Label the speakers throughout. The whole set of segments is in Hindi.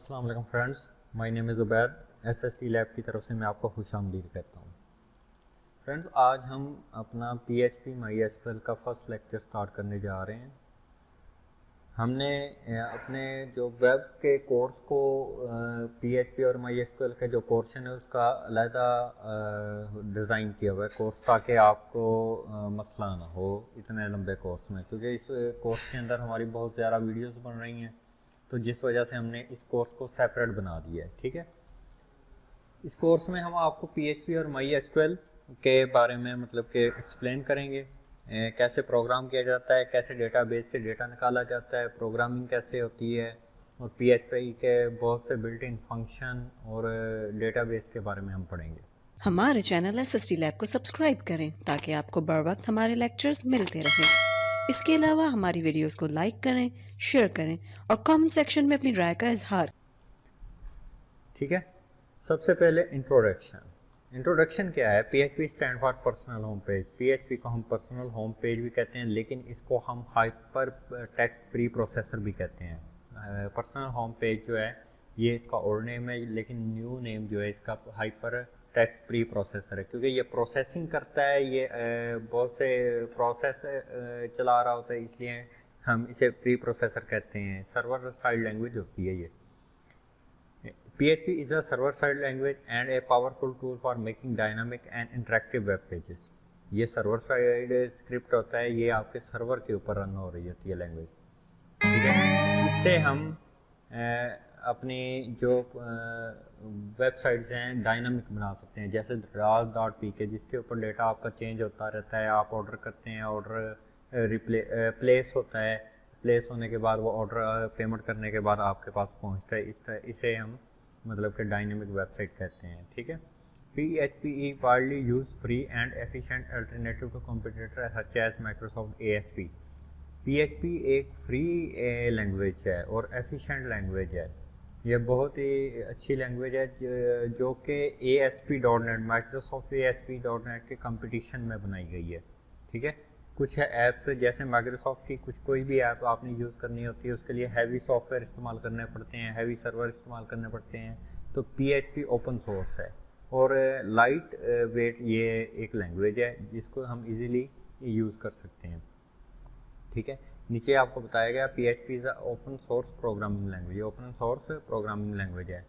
Speaker 1: अस्सलाम वालेकुम friends, my name is Ubaid. SST lab की तरफ से मैं आपको खुशामदीद कहता हूँ। फ्रेंड्स, आज हम अपना PHP MySQL का फर्स्ट लेक्चर स्टार्ट करने जा रहे हैं। हमने अपने जो वेब के कोर्स को PHP और MySQL के जो पोर्शन है उसका अलहदा डिज़ाइन किया हुआ है कोर्स, ताकि आपको मसला ना हो इतने लंबे कोर्स में, क्योंकि इस कोर्स के अंदर हमारी बहुत ज़्यादा वीडियोस बन रही हैं, तो जिस वजह से हमने इस कोर्स को सेपरेट बना दिया है। ठीक है, इस कोर्स में हम आपको PHP और MySQL के बारे में मतलब कि एक्सप्लेन करेंगे, कैसे प्रोग्राम किया जाता है, कैसे डेटाबेस से डेटा निकाला जाता है, प्रोग्रामिंग कैसे होती है, और PHP के बहुत से बिल्ट इन फंक्शन और डेटाबेस के बारे में हम पढ़ेंगे।
Speaker 2: हमारे चैनल SST लैब को सब्सक्राइब करें ताकि आपको बर वक्त हमारे लेक्चर्स मिलते रहें। इसके अलावा हमारी वीडियोस को लाइक करें, शेयर करें और कमेंट सेक्शन में अपनी राय का इजहार।
Speaker 1: ठीक है, सबसे पहले इंट्रोडक्शन क्या है? PHP stand for personal home page. PHP को हम पर्सनल होम पेज भी कहते हैं, लेकिन इसको हम हाइपर टेक्स्ट प्री प्रोसेसर भी कहते हैं। पर्सनल होम पेज जो है ये इसका ओल्ड नेम है, लेकिन न्यू नेम जो है इसका हाइपर टेक्स्ट प्री प्रोसेसर है, क्योंकि ये प्रोसेसिंग करता है, ये बहुत से प्रोसेस चला रहा होता है, इसलिए हम इसे प्री प्रोसेसर कहते हैं। सर्वर साइड लैंग्वेज होती है ये। PHP is a server-side language and a powerful tool for making dynamic and interactive web pages. ये सर्वर साइड स्क्रिप्ट होता है, ये आपके सर्वर के ऊपर रन हो रही होती है लैंग्वेज। ठीक है, इससे हम अपनी जो वेबसाइट्स हैं डायनामिक बना सकते हैं, जैसे Ras.pk, जिसके ऊपर डेटा आपका चेंज होता रहता है। आप ऑर्डर करते हैं, ऑर्डर प्लेस होता है, प्लेस होने के बाद वो ऑर्डर पेमेंट करने के बाद आपके पास पहुंचता है। इसे हम मतलब कि डायनेमिक वेबसाइट कहते हैं। ठीक है, PHP is widely used free and efficient alternative to competitors such as Microsoft ASP. PHP एक फ्री लैंग्वेज है और एफिशिएंट लैंग्वेज है। यह बहुत ही अच्छी लैंग्वेज है जो कि ASP.NET, माइक्रोसॉफ्ट ASP.NET के कंपटीशन में बनाई गई है। ठीक है, कुछ है ऐप्स जैसे माइक्रोसॉफ्ट की कोई भी ऐप आपने यूज़ करनी होती है, उसके लिए हैवी सॉफ्टवेयर इस्तेमाल करने पड़ते हैं, हैवी सर्वर इस्तेमाल करने पड़ते हैं। तो PHP ओपन सोर्स है और लाइट वेट ये एक लैंग्वेज है जिसको हम इजीली यूज़ कर सकते हैं। ठीक है, नीचे आपको बताया गया PHP is open source programming language. Open source programming language है।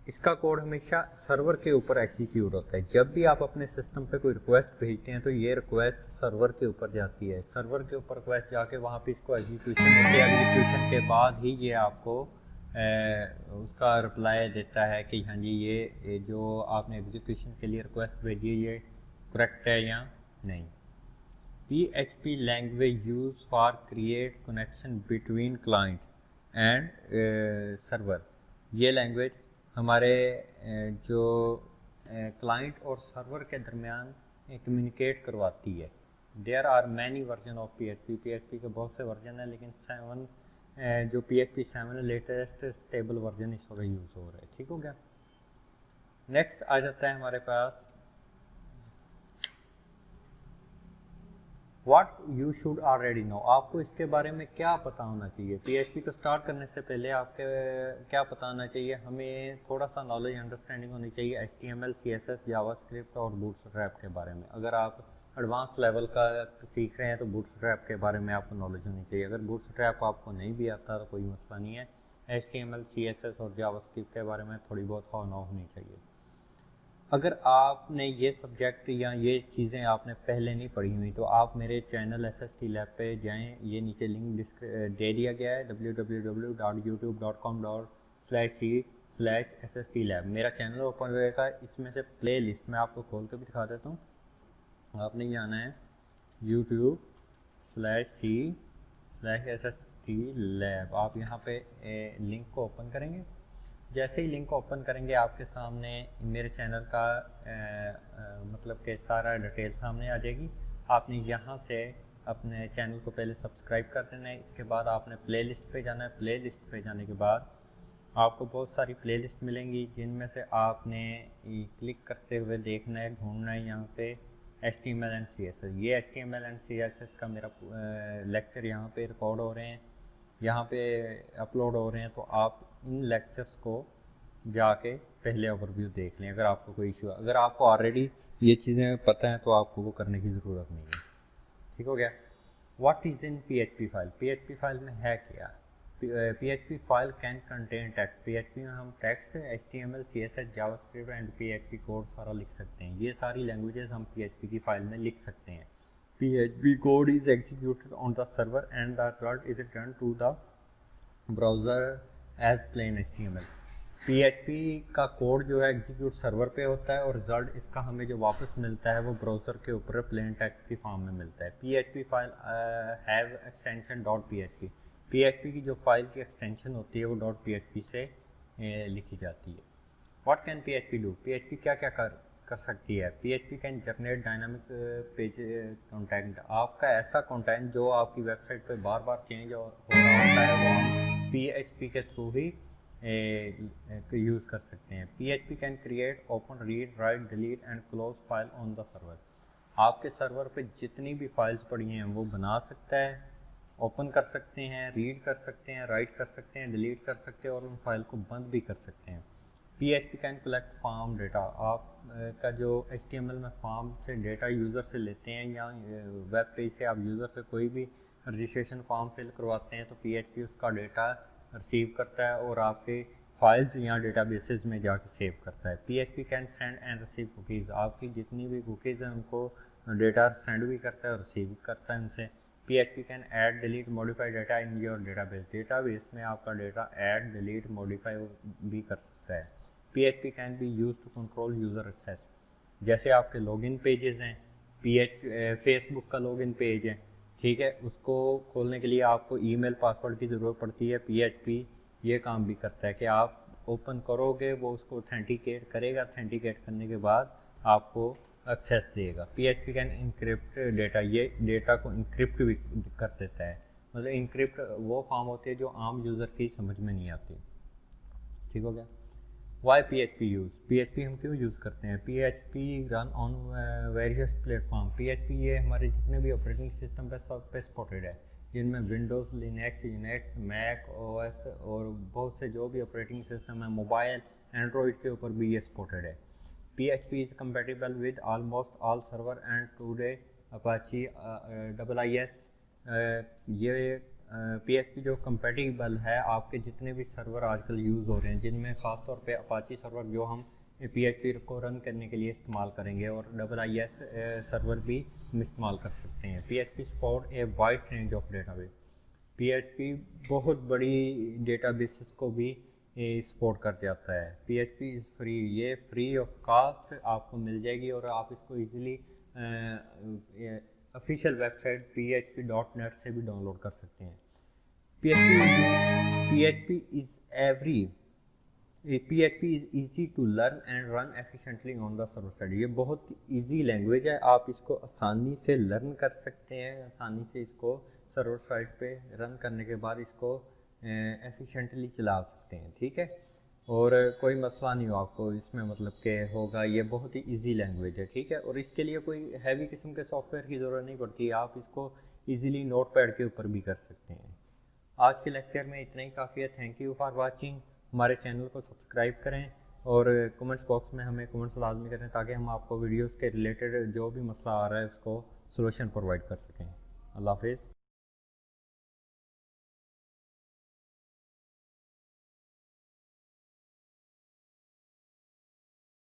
Speaker 1: इसका कोड हमेशा सर्वर के ऊपर एग्जीक्यूट होता है। जब भी आप अपने सिस्टम पे कोई रिक्वेस्ट भेजते हैं तो ये रिक्वेस्ट सर्वर के ऊपर जाती है। सर्वर के ऊपर रिक्वेस्ट जाके वहाँ पे इसको एग्जीक्यूशन होती है। एग्जीक्यूशन के बाद ही ये आपको उसका रिप्लाई देता है कि हाँ जी, ये जो आपने एग्जीक्यूशन के लिए रिक्वेस्ट भेजी है ये करेक्ट है या नहीं। PHP language use for create connection between client and server. ये लैंग्वेज हमारे जो क्लाइंट और सर्वर के दरमियान कम्युनिकेट करवाती है। There are many version of PHP के बहुत से वर्जन हैं, लेकिन 7 जो PHP 7 लेटेस्ट स्टेबल वर्जन इस वक्त यूज़ हो रहा है। ठीक हो गया। नेक्स्ट आ जाता है हमारे पास what you should already know. आपको इसके बारे में क्या पता होना चाहिए? PHP को स्टार्ट करने से पहले आपके क्या पता होना चाहिए? हमें थोड़ा सा नॉलेज अंडरस्टैंडिंग होनी चाहिए HTML, CSS, जावास्क्रिप्ट और बूटस्ट्रैप के बारे में। अगर आप एडवांस लेवल का सीख रहे हैं तो बूटस्ट्रैप के बारे में आपको नॉलेज होनी चाहिए। अगर बूटस्ट्रैप आपको नहीं भी आता तो कोई मसला नहीं है, HTML, CSS और जावास्क्रिप्ट के बारे में थोड़ी बहुत नॉलेज होनी चाहिए। अगर आपने ये सब्जेक्ट या ये चीज़ें आपने पहले नहीं पढ़ी हुई तो आप मेरे चैनल SST लैब पे जाएं। ये नीचे लिंक दे दिया गया है www.youtube.com/c/SST लैब। मेरा चैनल ओपन रहेगा, इसमें से प्ले लिस्ट में आपको खोल के भी दिखा देता हूँ। आपने जाना है youtube/c/SST लैब। आप यहाँ पे लिंक को ओपन करेंगे। जैसे ही लिंक ओपन करेंगे आपके सामने मेरे चैनल का मतलब कि सारा डिटेल सामने आ जाएगी। आपने यहाँ से अपने चैनल को पहले सब्सक्राइब कर देना है। इसके बाद आपने प्लेलिस्ट पे जाना है। प्लेलिस्ट पे जाने के बाद आपको बहुत सारी प्लेलिस्ट मिलेंगी, जिनमें से आपने क्लिक करते हुए देखना है, ढूंढना है यहाँ से HTML एंड CSS। ये HTML एंड CSS का मेरा लेक्चर यहाँ पे रिकॉर्ड हो रहे हैं। यहाँ पे अपलोड हो रहे हैं, तो आप इन लेक्चर्स को जाके पहले ओवरव्यू देख लें अगर आपको कोई इशू है। अगर आपको ऑलरेडी ये चीज़ें पता हैं तो आपको वो करने की ज़रूरत नहीं है। ठीक हो गया। What is in PHP file? PHP file में है क्या? PHP file can contain text. PHP में हम text, HTML, CSS, JavaScript and PHP code सारा लिख सकते हैं। ये सारी लैंग्वेजेस हम पीएचपी की फाइल में लिख सकते हैं। PHP code is executed on the server and the result is returned to the browser as plain HTML। PHP का कोड जो है एग्जीक्यूट सर्वर पे होता है और रिजल्ट इसका हमें जो वापस मिलता है वो ब्राउज़र के ऊपर प्लेन टेक्स्ट की फॉर्म में मिलता है। PHP file have extension .php। PHP की जो फाइल की एक्सटेंशन होती है वो .php से लिखी जाती है। What can PHP do? PHP क्या क्या कर सकती है? PHP can generate dynamic page content. आपका ऐसा कंटेंट जो आपकी वेबसाइट पे बार बार चेंज हो रहा होता है वो हम PHP के थ्रू ही यूज़ कर सकते हैं। PHP can create, open, read, right, delete and close file on the server. आपके सर्वर पे जितनी भी फाइल्स पड़ी हैं वो बना सकता है, ओपन कर सकते हैं, रीड कर सकते हैं, राइट कर सकते हैं, डिलीट कर सकते हैं और उन फाइल को बंद भी कर सकते हैं। PHP can collect form data. आप का जो HTML में फॉर्म से डेटा यूज़र से लेते हैं या वेब पेज से आप यूज़र से कोई भी रजिस्ट्रेशन फॉर्म फिल करवाते हैं तो PHP उसका डेटा रिसीव करता है और आपके फाइल्स या डेटाबेसेस में जाके सेव करता है। PHP can send and receive cookies. आपकी जितनी भी कुकीज़ हैं उनको डेटा सेंड भी करता है और रिसीव करता है उनसे। PHP can add, delete, modify data in your database. Database में आपका डेटा ऐड, डिलीट, मॉडिफाई भी कर सकता है। PHP can be use to control user access. जैसे आपके लॉगिन पेजेस हैं, फेसबुक का लॉगिन पेज है, ठीक है, उसको खोलने के लिए आपको ईमेल पासवर्ड की ज़रूरत पड़ती है। PHP ये काम भी करता है कि आप ओपन करोगे वो उसको ऑथेंटिकेट करेगा, ऑथेंटिकेट करने के बाद आपको एक्सेस देगा। PHP can encrypt data. ये डेटा को इनक्रिप्ट भी कर देता है। मतलब इनक्रिप्ट वो फॉर्म होती है जो आम यूज़र की समझ में नहीं आती। ठीक हो गया। Y PHP use? PHP हम क्यों यूज़ करते हैं? PHP run on various platform. PHP ये हमारे जितने भी ऑपरेटिंग सिस्टम पे सब पे सपोर्टेड है, जिनमें Windows, Linux, Unix, Mac OS और बहुत से जो भी ऑपरेटिंग सिस्टम है, मोबाइल, एंड्रॉयड के ऊपर भी ये सपोर्टेड है। PHP is compatible with almost all server and today Apache IIS। ये PHP जो कंपेटिबल है आपके जितने भी सर्वर आजकल यूज़ हो रहे हैं, जिनमें ख़ास तौर पे अपाची सर्वर जो हम PHP को रन करने के लिए इस्तेमाल करेंगे और IIS सर्वर भी हम इस्तेमाल कर सकते हैं। PHP support a wide range of database. PHP बहुत बड़ी डेटाबेसेस को भी सपोर्ट कर जाता है। PHP is free. ये फ्री ऑफ कास्ट आपको मिल जाएगी और आप इसको ईज़िली ऑफिशियल वेबसाइट php.net से भी डाउनलोड कर सकते हैं। PHP is easy to learn and run efficiently on the server side। ये बहुत इजी लैंग्वेज है, आप इसको आसानी से लर्न कर सकते हैं, आसानी से इसको सर्वर साइड पे रन करने के बाद इसको एफिशिएंटली चला सकते हैं। ठीक है, और कोई मसला नहीं हो आपको इसमें, मतलब कि होगा, ये बहुत ही इजी लैंग्वेज है। ठीक है, और इसके लिए कोई हैवी किस्म के सॉफ्टवेयर की ज़रूरत नहीं पड़ती, आप इसको इजीली नोटपैड के ऊपर भी कर सकते हैं। आज के लेक्चर में इतना ही काफ़ी है। Thank you for watching. हमारे चैनल को सब्सक्राइब करें और कमेंट्स बॉक्स में हमें कमेंट्स लाजमी करें ताकि हम आपको वीडियोस के रिलेटेड जो भी मसला आ रहा है उसको सलूशन प्रोवाइड कर सकें। अल्लाह हाफिज़।